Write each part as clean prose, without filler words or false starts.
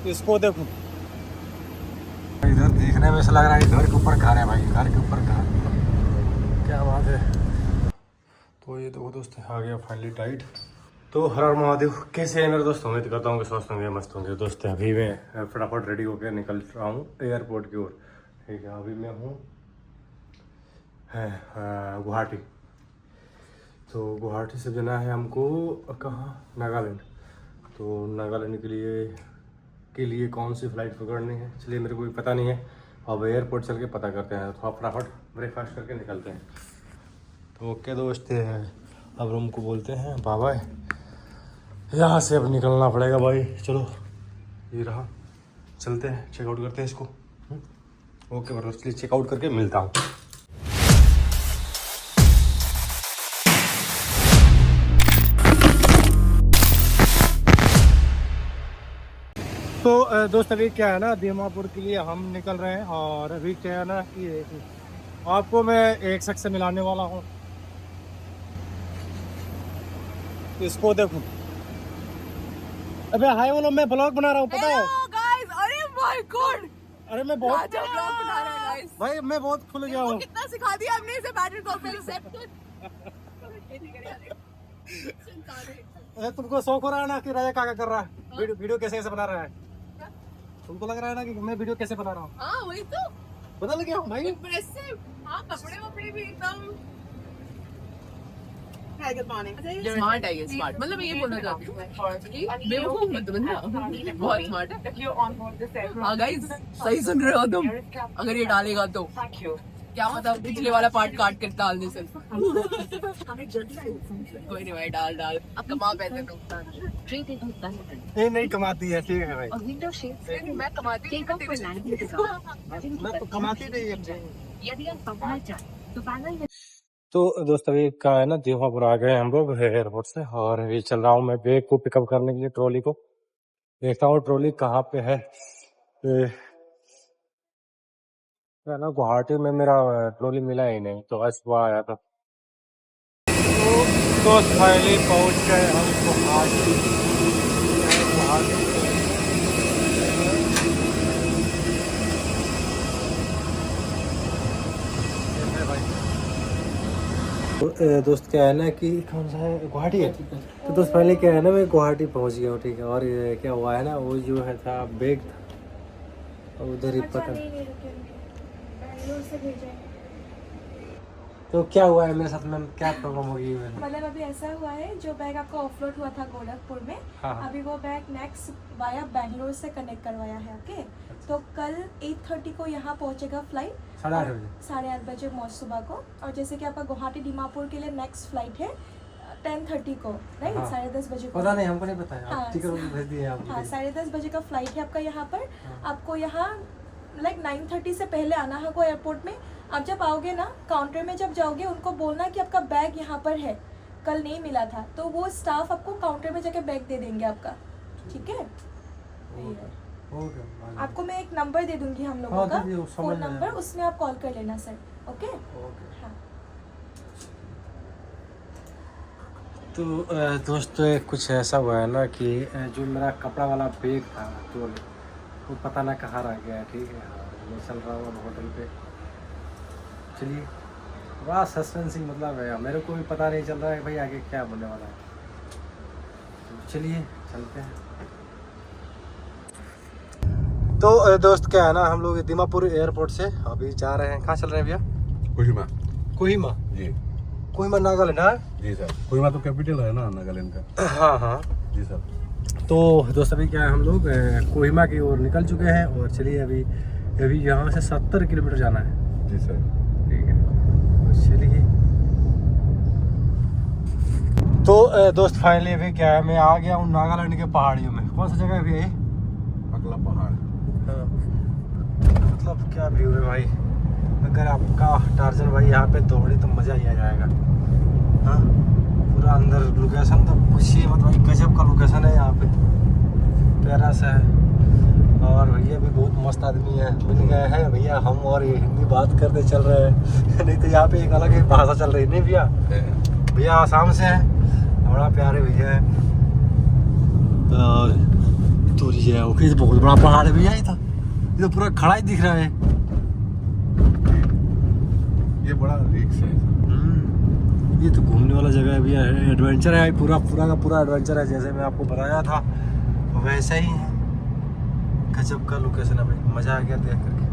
इसको देखो, इधर देखने में ऐसा लग रहा है घर के ऊपर घर है भाई, घर के ऊपर घर, क्या बात है। तो ये देखो दोस्त आ गया फाइनली टाइट। तो हर हर महादेव, कैसे हैं मेरे दोस्त? उम्मीद करता हूँ कि स्वस्थ होंगे, मस्त होंगे। दोस्त अभी मैं फटाफट रेडी होकर निकल रहा हूँ एयरपोर्ट की ओर। ठीक है, अभी मैं हूँ गुवाहाटी। तो गुवाहाटी से जाना है हमको कहाँ, नागालैंड। तो नागालैंड के लिए कौन सी फ़्लाइट पकड़नी है, इसलिए मेरे को भी पता नहीं है। अब एयरपोर्ट चल के पता करते हैं, तो फटाफट ब्रेकफास्ट करके निकलते हैं। तो ओके दोस्त, अब रूम को बोलते हैं बाबा, यहाँ से अब निकलना पड़ेगा भाई। चलो ये रहा, चलते हैं, चेकआउट करते हैं इसको। ओके बस, इसलिए चेकआउट करके मिलता हूँ। तो दोस्त अभी क्या है ना, दीमापुर के लिए हम निकल रहे हैं। और अभी क्या है ना कि आपको मैं एक शख्स से मिलाने वाला हूँ। इसको देखो, अबे हाय बोलो, मैं ब्लॉग बना रहा हूँ, पता है गाइस। अरे माय गॉड, अरे मैं बहुत ब्लॉग बना रहे हैं गाइस। भाई, मैं बहुत खुल गया हूँ। कितना सिखा दिया हमने इसे बैटल कॉल पे सेट। अरे तुमको शौक हो रहा है ना कि राजा क्या कर रहा है, वीडियो कैसे कैसे बना रहा है? तुमको लग रहा है ना कि मैं वीडियो कैसे बना रहा हूँ? हाँ वही तो, बदल गया हूँ भाई, इम्प्रेसिव। हाँ, कपड़े वपड़े भी एकदम स्मार्ट है। ये स्मार्ट मतलब मैं ये बोलना चाहती हूँ, बेवकूफ मत बनना, बहुत स्मार्ट है। हाँ गाइस, सही सुन रहे हो तुम। अगर ये डालेगा तो क्या पता पिछले वाला पार्ट काट कर डालने से। कोई नहीं भाई, डाल अब कमा पैसे तो। ये नहीं कमाती है, ठीक है भाई। मैं कमाती मैं तो कमाती नहीं है। यदि आप पढ़ना चाहें तो पैनल। तो दोस्त अभी क्या है ना, दीमापुर आ गए हम लोग एयरपोर्ट से। और अभी चल रहा हूँ मैं बैग को पिकअप करने के लिए, ट्रॉली को। देखता हूँ ट्रॉली कहाँ पे है। ना गुवाहाटी में मेरा ट्रॉली मिला ही नहीं, तो बस वो आया था। तो फाइनली पहुँच गए हम गुवाहाटी। दोस्त क्या है ना कि कौन सा है, गुवाहाटी है। तो दोस्त पहले क्या है ना, मैं गुवाहाटी पहुंच गया हूँ। ठीक है, और ये क्या हुआ है ना, वो जो है था बैग था उधर ही पता। तो क्या हुआ है मेरे साथ में, क्या प्रॉब्लम होगी? मतलब अभी ऐसा हुआ है, जो बैग आपका ऑफलोड हुआ था गोरखपुर में, हाँ। अभी वो बैग नेक्स्ट वाया बैंगलोर से कनेक्ट करवाया है। ओके, तो कल 8:30 को यहाँ पहुँचेगा फ्लाइट, 8:30 बजे, 8:30 बजे सुबह को। और जैसे कि आपका गुवाहाटी दीमापुर के लिए नेक्स्ट फ्लाइट है 10:30 को, राइट? 10:30 बजे को। पता नहीं, हमको नहीं पता है। हाँ, टिकट भेज दिए आप। हाँ, 10:30 बजे का फ्लाइट है आपका यहाँ पर। आपको यहाँ लाइक 9:30 से पहले आना है को एयरपोर्ट में। आप जब आओगे ना, काउंटर में जब जाओगे, उनको बोलना कि आपका बैग यहाँ पर है, कल नहीं मिला था। तो वो स्टाफ आपको काउंटर में जाके बैग दे देंगे आपका, ठीक है? आपको मैं एक नंबर दे दूंगी हम लोगों का, फोन नंबर, उसमें आप कॉल कर लेना सर। ओके? हाँ। तो दोस्त कुछ ऐसा हुआ है ना कि जो मेरा कपड़ा वाला बैग था तो वो पता ना कहाँ रह गया है। ठीक है, मैं चल रहा हूँ होटल पे। चलिए, बड़ा सस्पेंसिंग मतलब है, मेरे को भी पता नहीं चल रहा है भाई आगे क्या बनने वाला है। तो चलिए चलते हैं। तो दोस्त क्या है ना, हम लोग दीमापुर एयरपोर्ट से अभी जा रहे हैं, कहाँ चल रहे हैं भैया? कोहिमा जी। कोहिमा नागालैंड। हाँ जी सर, कोहिमा तो कैपिटल है ना नागालैंड का। हाँ हाँ जी सर। तो दोस्त अभी क्या है, हम लोग कोहिमा की ओर निकल चुके हैं। और चलिए अभी यहाँ से 70 किलोमीटर जाना है। जी सर। ठीक है, तो चलिए। तो दोस्त फाइनली अभी क्या है, मैं आ गया हूँ नागालैंड के पहाड़ियों में। कौन सा जगह है भैया? अगला पहाड़। हाँ, मतलब क्या व्यू है भाई। अगर आपका टार्जन भाई यहाँ पे दौड़े तो मज़ा ही आ जाएगा। हाँ, पूरा अंदर लोकेशन तो पूछिए मत भाई, गजब का लोकेशन है यहाँ पे, प्यारा सा है। और भैया भी बहुत मस्त आदमी है, मिल गए हैं भैया हम, और ये हिंदी बात करते चल रहे हैं। नहीं तो यहाँ पे एक अलग ही भाषा चल रही नहीं भैया। भैया आसाम से है, बड़ा प्यारे भैया है। और दूरी ये ओके, ये बहुत बड़ा पहाड़ भी है। ये तो पूरा खड़ा ही दिख रहा है। ये बड़ा रिक्स है। ये तो घूमने वाला जगह भी है, एडवेंचर है, पूरा का पूरा एडवेंचर है। जैसे मैं आपको बताया था वैसा ही है। गजब का लोकेशन है भाई, मजा आ गया देख करके।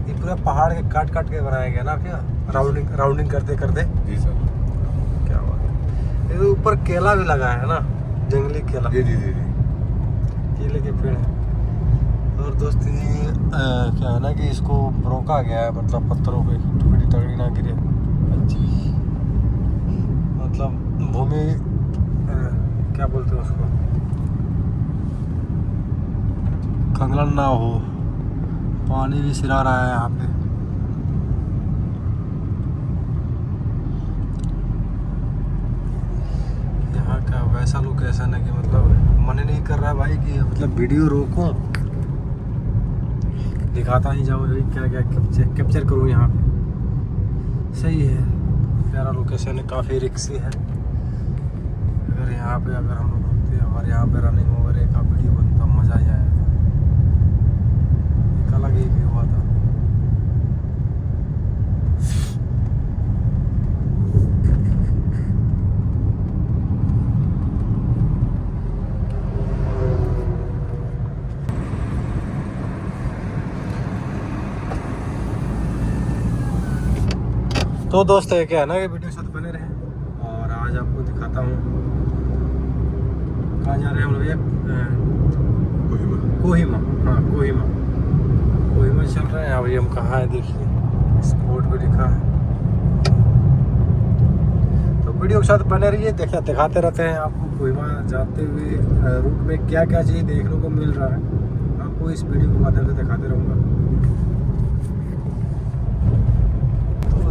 ये पूरा पहाड़ के काट के बनाया गया ना भैया, राउंडिंग करते करते। जी सर। क्या बात है। ये ऊपर केला भी लगा है ना, जंगली केला। जी जी जी जी। केले के पेड़ हैं। और दोस्त ये क्या है ना कि इसको रोका गया है, मतलब पत्थरों पे टुकड़ी तगड़ी ना गिरे, अच्छी मतलब भूमि क्या बोलते हैं उसको, खंगलन ना हो। पानी भी सिरा रहा है यहाँ पे। यहाँ का वैसा लोकेशन है कि मतलब मन ही नहीं कर रहा है भाई कि मतलब वीडियो रोकूं, दिखाता ही जाऊँ क्या क्या कैप्चर करूँ यहाँ पे। सही है, प्यारा लोकेशन है, काफ़ी रिक्सी है। अगर यहाँ पे अगर हम लोग होते और यहाँ पे रनिंग वगैरह का वीडियो बनता, मज़ा ही आया। एक अलग ही व्यू हुआ था। तो दोस्त है क्या है ना कि वीडियो साथ बने रहे, और आज आपको दिखाता हूँ कहाँ जा रहे हैं हम लोग। ये कोहिमा, हाँ कोहिमा चल रहे हैं। अभी हम कहाँ है देखिए, स्पोर्ट पे लिखा है। तो वीडियो के साथ बने रहिए, दिखाते रहते हैं आपको कोहिमा जाते हुए रूट में क्या क्या चीज़ देखने को मिल रहा है, आपको इस वीडियो के माध्यम से दिखाते रहूँगा।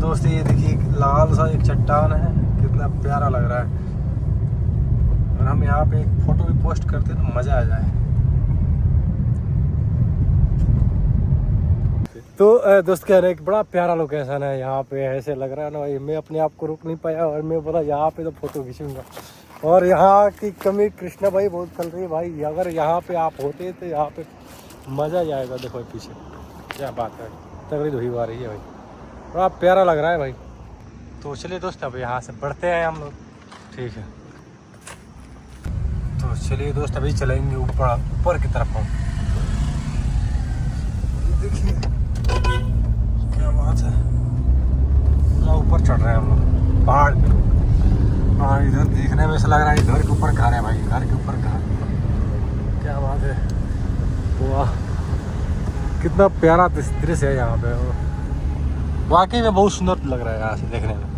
दोस्त ये देखिए लाल सा एक चट्टान है, कितना प्यारा लग रहा है। और हम यहाँ पे एक फोटो भी पोस्ट करते हैं तो मज़ा आ जाए। तो दोस्त कह रहे हैं कि बड़ा प्यारा लोकेशन है यहाँ पे, ऐसे लग रहा है ना भाई। मैं अपने आप को रोक नहीं पाया और मैं बोला यहाँ पे तो फोटो खींचूंगा। और यहाँ की कमी कृष्णा भाई बहुत चल रही है भाई। अगर यहाँ पे आप होते तो यहाँ पे मज़ा ही आएगा। देखो पीछे क्या बात है, तगड़ी धुई आ रही है भाई, बड़ा प्यारा लग रहा है भाई। तो चलिए दोस्त अब यहाँ से बढ़ते हैं हम लोग, ठीक है। तो चलिए दोस्त अभी चलेंगे ऊपर की तरफ। हम देखिए क्या बात है, ऊपर चढ़ रहे हैं हम लोग पहाड़ पे। और इधर देखने में ऐसा लग रहा है घर के ऊपर घर है भाई, घर के ऊपर घर। क्या बात है, वाह कितना प्यारा दृश्य है यहाँ पे। वाकई में बहुत सुंदर लग रहा है यहाँ से देखने में।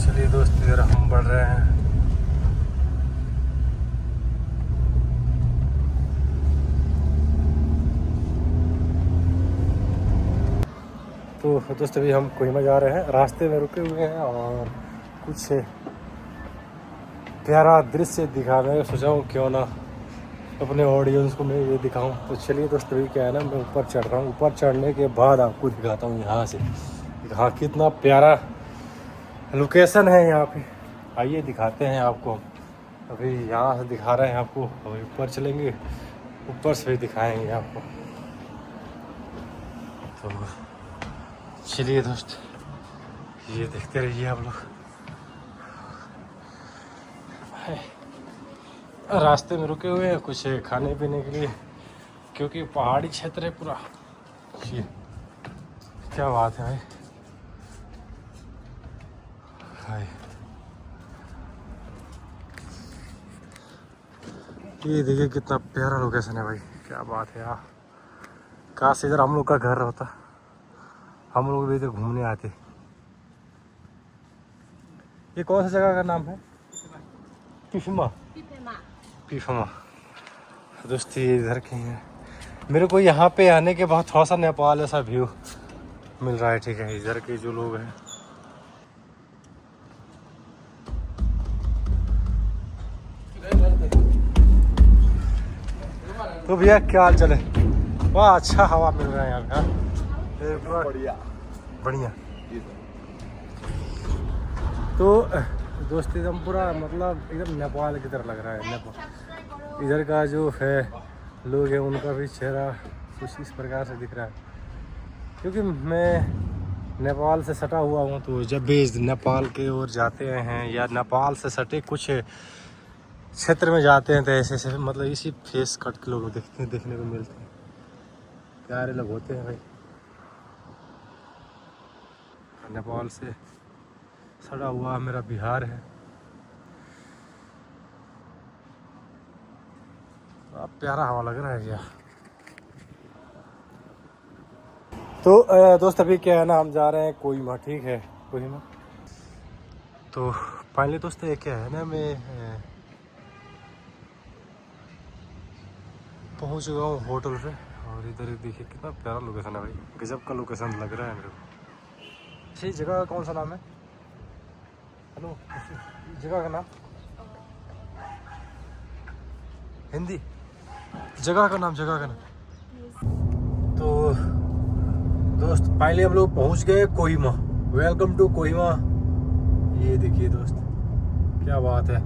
चलिए दोस्त इधर हम बढ़ रहे हैं। तो दोस्त अभी हम कोहिमा जा रहे हैं, रास्ते में रुके हुए हैं और कुछ प्यारा दृश्य दिखाने सोचा हूँ क्यों ना अपने ऑडियंस को मैं ये दिखाऊं। तो चलिए दोस्त अभी क्या है ना, मैं ऊपर चढ़ रहा हूँ। ऊपर चढ़ने के बाद आपको दिखाता हूँ यहाँ से, हाँ कितना प्यारा लोकेशन है यहाँ पे। आइए दिखाते हैं आपको। अभी यहाँ से दिखा रहे हैं आपको, अभी ऊपर चलेंगे, ऊपर से भी दिखाएंगे आपको। तो चलिए दोस्त ये देखते रहिए आप लोग। रास्ते में रुके हुए हैं कुछ खाने पीने के लिए, क्योंकि पहाड़ी क्षेत्र है पूरा। ये क्या बात है भाई, हाय ये देखिए कितना प्यारा लोकेशन है भाई, क्या बात है यार। काश इधर हम लोग का घर होता, हम लोग भी इधर घूमने आते। ये कौन सा जगह का नाम है? पीफमा दोस्ती इधर के हैं। मेरे को यहाँ पे आने के बाद थोड़ा सा नेपाल ऐसा व्यू मिल रहा है, ठीक है। इधर के जो लोग हैं तो भैया क्या हाल चले? वाह अच्छा हवा मिल रहा है यहाँ का, बढ़िया बढ़िया। तो दोस्त एकदम पूरा मतलब एकदम नेपाल की तरह लग रहा है। नेपाल इधर का जो है लोग हैं उनका भी चेहरा कुछ इस प्रकार से दिख रहा है, क्योंकि मैं नेपाल से सटा हुआ हूँ। तो जब भी नेपाल के ओर जाते हैं या नेपाल से सटे कुछ क्षेत्र में जाते हैं तो ऐसे ऐसे मतलब इसी फेस कट के लोग देखने को मिलते हैं। प्यारे लोग होते हैं भाई। नेपाल से सड़ा हुआ मेरा बिहार है। अब प्यारा हवा लग रहा है क्या। तो दोस्त अभी क्या है ना, हम जा रहे हैं कोहिमा, ठीक है कोहिमा। तो फाइनली दोस्त ये क्या है ना, मैं पहुंच चुका हूँ होटल पे। और इधर देखिए कितना प्यारा लोकेशन है भाई, गजब का लोकेशन लग रहा है मेरे को। इसी जगह का कौन सा नाम है? हेलो, जगह का नाम हिंदी, जगह का नाम तो दोस्त फाइनली हम लोग पहुंच गए कोहिमा। Welcome to Kohima. ये देखिए दोस्त क्या बात है।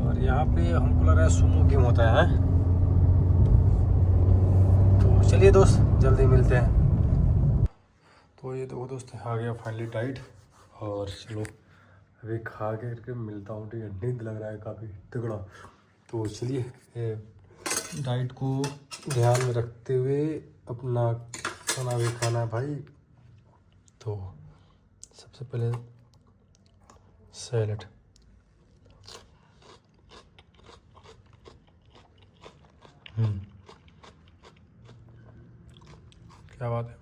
और यहाँ पे हमको लग रहा है सुमो गेम होता है। तो चलिए दोस्त जल्दी मिलते हैं। तो ये देखो दोस्त आ गया फाइनली डाइट। और चलो अभी खा के मिलता हूँ, ठीक है। नींद लग रहा है काफ़ी तगड़ा। तो चलिए डाइट को ध्यान में रखते हुए अपना खाना भी खाना है भाई। तो सबसे पहले सैलेड, क्या बात है।